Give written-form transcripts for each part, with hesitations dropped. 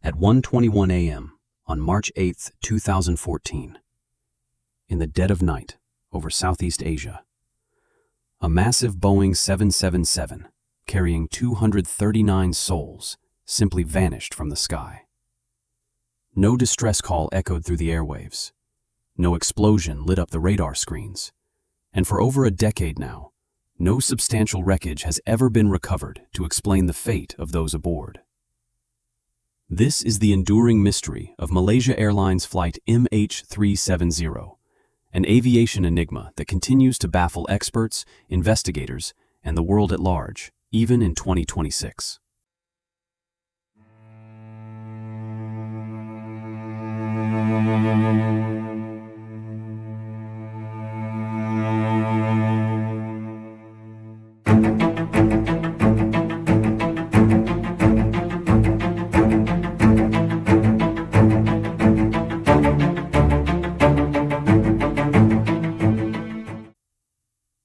At 1:21 a.m. on March 8, 2014, in the dead of night over Southeast Asia, a massive Boeing 777 carrying 239 souls simply vanished from the sky. No distress call echoed through the airwaves. No explosion lit up the radar screens. And for over a decade now, no substantial wreckage has ever been recovered to explain the fate of those aboard. This is the enduring mystery of Malaysia Airlines Flight MH370, an aviation enigma that continues to baffle experts, investigators, and the world at large, even in 2026.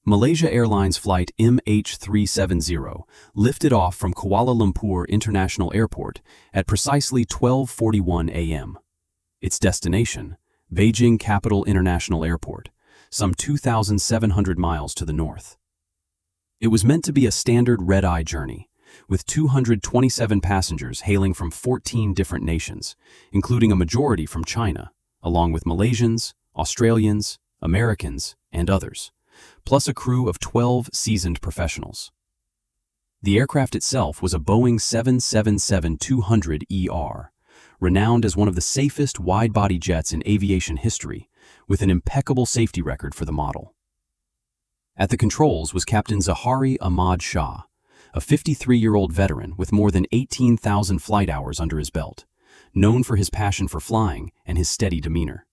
Malaysia Airlines Flight MH370 lifted off from Kuala Lumpur International Airport at precisely 12:41 a.m. Its destination, Beijing Capital International Airport, some 2,700 miles to the north. It was meant to be a standard red-eye journey, with 227 passengers hailing from 14 different nations, including a majority from China, along with Malaysians, Australians, Americans, and others, plus a crew of 12 seasoned professionals. The aircraft itself was a Boeing 777-200ER, renowned as one of the safest wide-body jets in aviation history, with an impeccable safety record for the model. At the controls was Captain Zahari Ahmad Shah, a 53-year-old veteran with more than 18,000 flight hours under his belt, known for his passion for flying and his steady demeanor.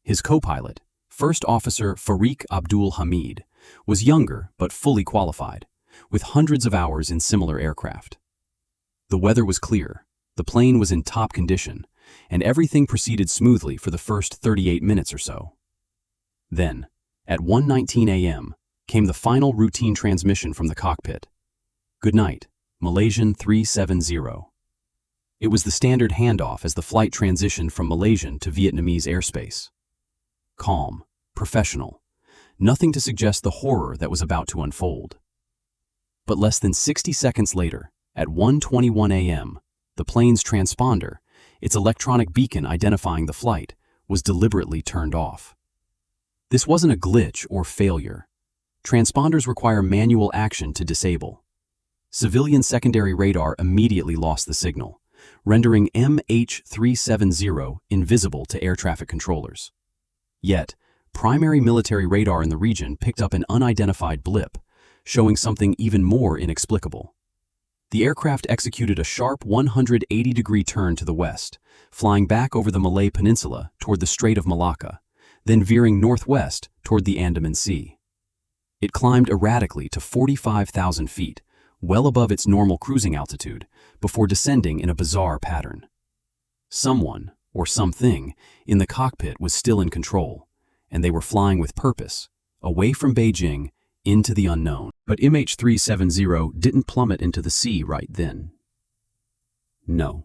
His co-pilot, First Officer Fariq Abdul Hamid, was younger but fully qualified, with hundreds of hours in similar aircraft. The weather was clear, the plane was in top condition, and everything proceeded smoothly for the first 38 minutes or so. Then, at 1:19 a.m., came the final routine transmission from the cockpit. "Good night, Malaysian 370. It was the standard handoff as the flight transitioned from Malaysian to Vietnamese airspace. Calm, professional, nothing to suggest the horror that was about to unfold. But less than 60 seconds later, at 1:21 a.m., the plane's transponder, its electronic beacon identifying the flight, was deliberately turned off. This wasn't a glitch or failure. Transponders require manual action to disable. Civilian secondary radar immediately lost the signal, rendering MH370 invisible to air traffic controllers. Yet, primary military radar in the region picked up an unidentified blip, showing something even more inexplicable. The aircraft executed a sharp 180-degree turn to the west, flying back over the Malay Peninsula toward the Strait of Malacca, then veering northwest toward the Andaman Sea. It climbed erratically to 45,000 feet, well above its normal cruising altitude, before descending in a bizarre pattern. Someone, or something, in the cockpit was still in control, and they were flying with purpose, away from Beijing, into the unknown. But MH370 didn't plummet into the sea right then. No.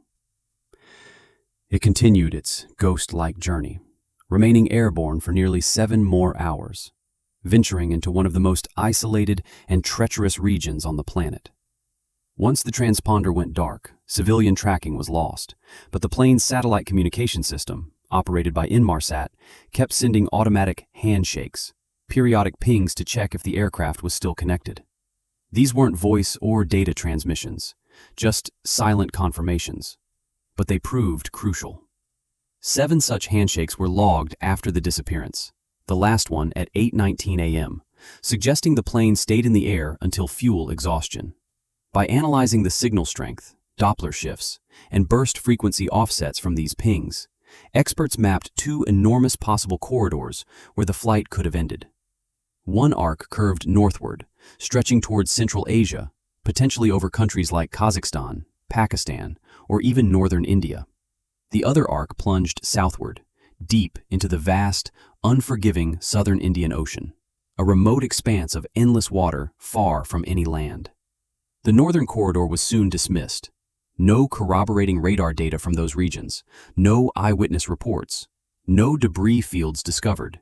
It continued its ghost-like journey, remaining airborne for nearly 7 more hours, venturing into one of the most isolated and treacherous regions on the planet. Once the transponder went dark, civilian tracking was lost, but the plane's satellite communication system, operated by Inmarsat, kept sending automatic handshakes, periodic pings to check if the aircraft was still connected. These weren't voice or data transmissions, just silent confirmations, but they proved crucial. 7 such handshakes were logged after the disappearance, the last one at 8:19 a.m., suggesting the plane stayed in the air until fuel exhaustion. By analyzing the signal strength, Doppler shifts, and burst frequency offsets from these pings, experts mapped 2 enormous possible corridors where the flight could have ended. One arc curved northward, stretching towards Central Asia, potentially over countries like Kazakhstan, Pakistan, or even northern India. The other arc plunged southward, deep into the vast, unforgiving southern Indian Ocean, a remote expanse of endless water far from any land. The northern corridor was soon dismissed. No corroborating radar data from those regions, no eyewitness reports, no debris fields discovered,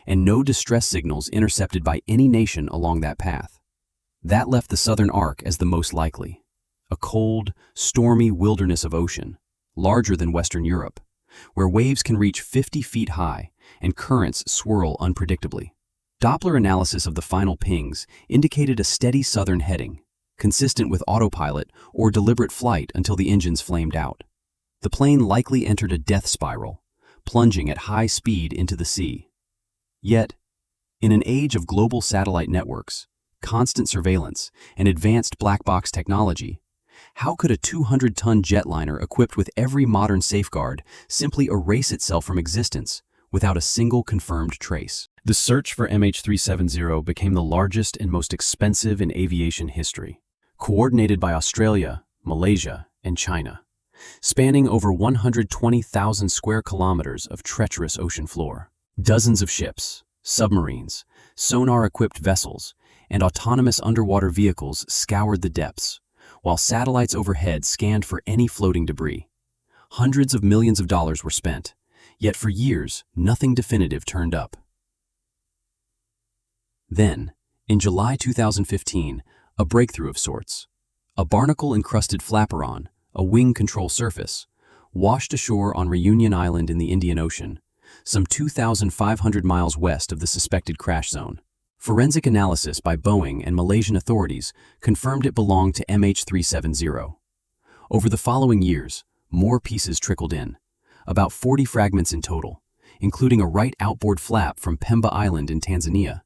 and no distress signals intercepted by any nation along that path. That left the southern arc as the most likely. A cold, stormy wilderness of ocean, larger than Western Europe, where waves can reach 50 feet high and currents swirl unpredictably. Doppler analysis of the final pings indicated a steady southern heading, consistent with autopilot or deliberate flight until the engines flamed out. The plane likely entered a death spiral, plunging at high speed into the sea. Yet, in an age of global satellite networks, constant surveillance, and advanced black box technology, how could a 200-ton jetliner equipped with every modern safeguard simply erase itself from existence without a single confirmed trace? The search for MH370 became the largest and most expensive in aviation history, coordinated by Australia, Malaysia, and China, spanning over 120,000 square kilometers of treacherous ocean floor. Dozens of ships, submarines, sonar-equipped vessels, and autonomous underwater vehicles scoured the depths, while satellites overhead scanned for any floating debris. Hundreds of millions of dollars were spent, yet for years, nothing definitive turned up. Then, in July 2015, a breakthrough of sorts. A barnacle-encrusted flaperon, a wing control surface, washed ashore on Reunion Island in the Indian Ocean, some 2,500 miles west of the suspected crash zone. Forensic analysis by Boeing and Malaysian authorities confirmed it belonged to MH370. Over the following years, more pieces trickled in, about 40 fragments in total, including a right outboard flap from Pemba Island in Tanzania,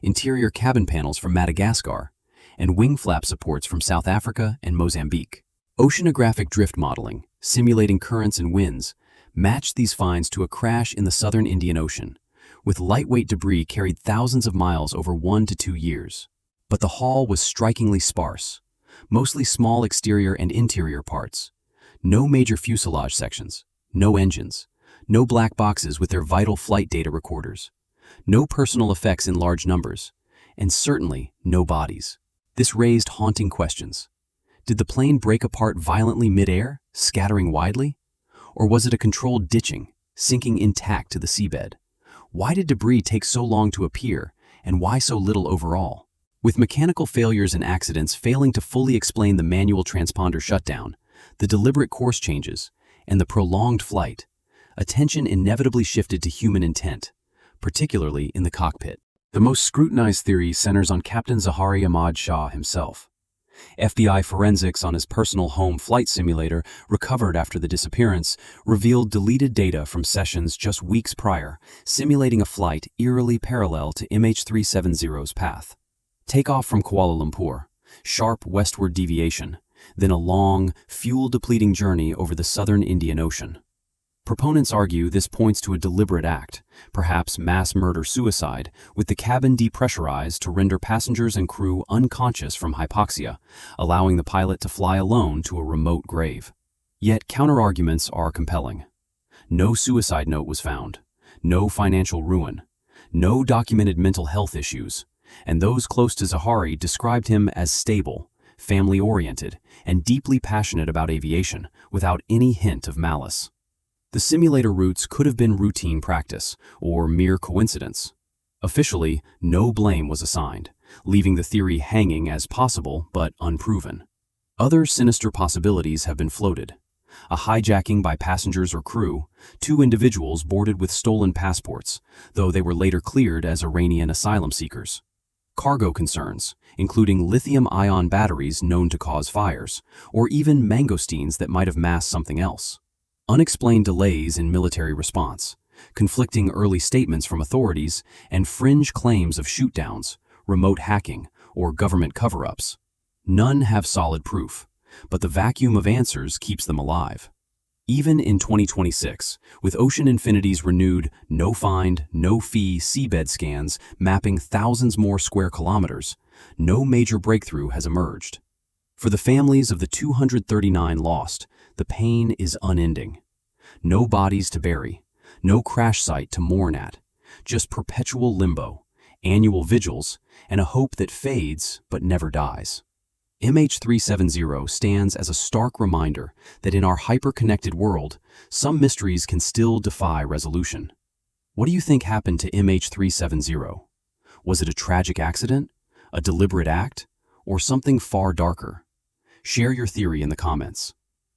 interior cabin panels from Madagascar, and wing flap supports from South Africa and Mozambique. Oceanographic drift modeling, simulating currents and winds, matched these finds to a crash in the southern Indian Ocean, with lightweight debris carried thousands of miles over 1 to 2 years. But the haul was strikingly sparse, mostly small exterior and interior parts. No major fuselage sections, no engines, no black boxes with their vital flight data recorders, no personal effects in large numbers, and certainly no bodies. This raised haunting questions. Did the plane break apart violently mid-air, scattering widely? Or was it a controlled ditching, sinking intact to the seabed? Why did debris take so long to appear, and why so little overall? With mechanical failures and accidents failing to fully explain the manual transponder shutdown, the deliberate course changes, and the prolonged flight, attention inevitably shifted to human intent, particularly in the cockpit. The most scrutinized theory centers on Captain Zaharie Ahmad Shah himself. FBI forensics on his personal home flight simulator, recovered after the disappearance, revealed deleted data from sessions just weeks prior, simulating a flight eerily parallel to MH370's path. Takeoff from Kuala Lumpur, sharp westward deviation, then a long, fuel-depleting journey over the southern Indian Ocean. Proponents argue this points to a deliberate act, perhaps mass murder-suicide, with the cabin depressurized to render passengers and crew unconscious from hypoxia, allowing the pilot to fly alone to a remote grave. Yet counterarguments are compelling. No suicide note was found, no financial ruin, no documented mental health issues, and those close to Zaharie described him as stable, family-oriented, and deeply passionate about aviation, without any hint of malice. The simulator routes could have been routine practice, or mere coincidence. Officially, no blame was assigned, leaving the theory hanging as possible but unproven. Other sinister possibilities have been floated. A hijacking by passengers or crew, 2 individuals boarded with stolen passports, though they were later cleared as Iranian asylum seekers. Cargo concerns, including lithium-ion batteries known to cause fires, or even mangosteens that might have masked something else. Unexplained delays in military response, conflicting early statements from authorities, and fringe claims of shootdowns, remote hacking, or government cover-ups. None have solid proof, but the vacuum of answers keeps them alive. Even in 2026, with Ocean Infinity's renewed no-find, no-fee seabed scans mapping thousands more square kilometers, no major breakthrough has emerged. For the families of the 239 lost, the pain is unending. No bodies to bury, no crash site to mourn at, just perpetual limbo, annual vigils, and a hope that fades but never dies. MH370 stands as a stark reminder that in our hyper-connected world, some mysteries can still defy resolution. What do you think happened to MH370? Was it a tragic accident, a deliberate act, or something far darker? Share your theory in the comments.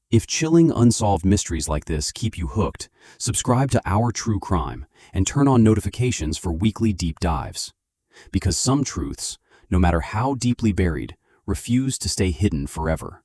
If chilling unsolved mysteries like this keep you hooked, subscribe to Our True Crime and turn on notifications for weekly deep dives. Because some truths, no matter how deeply buried, refuse to stay hidden forever.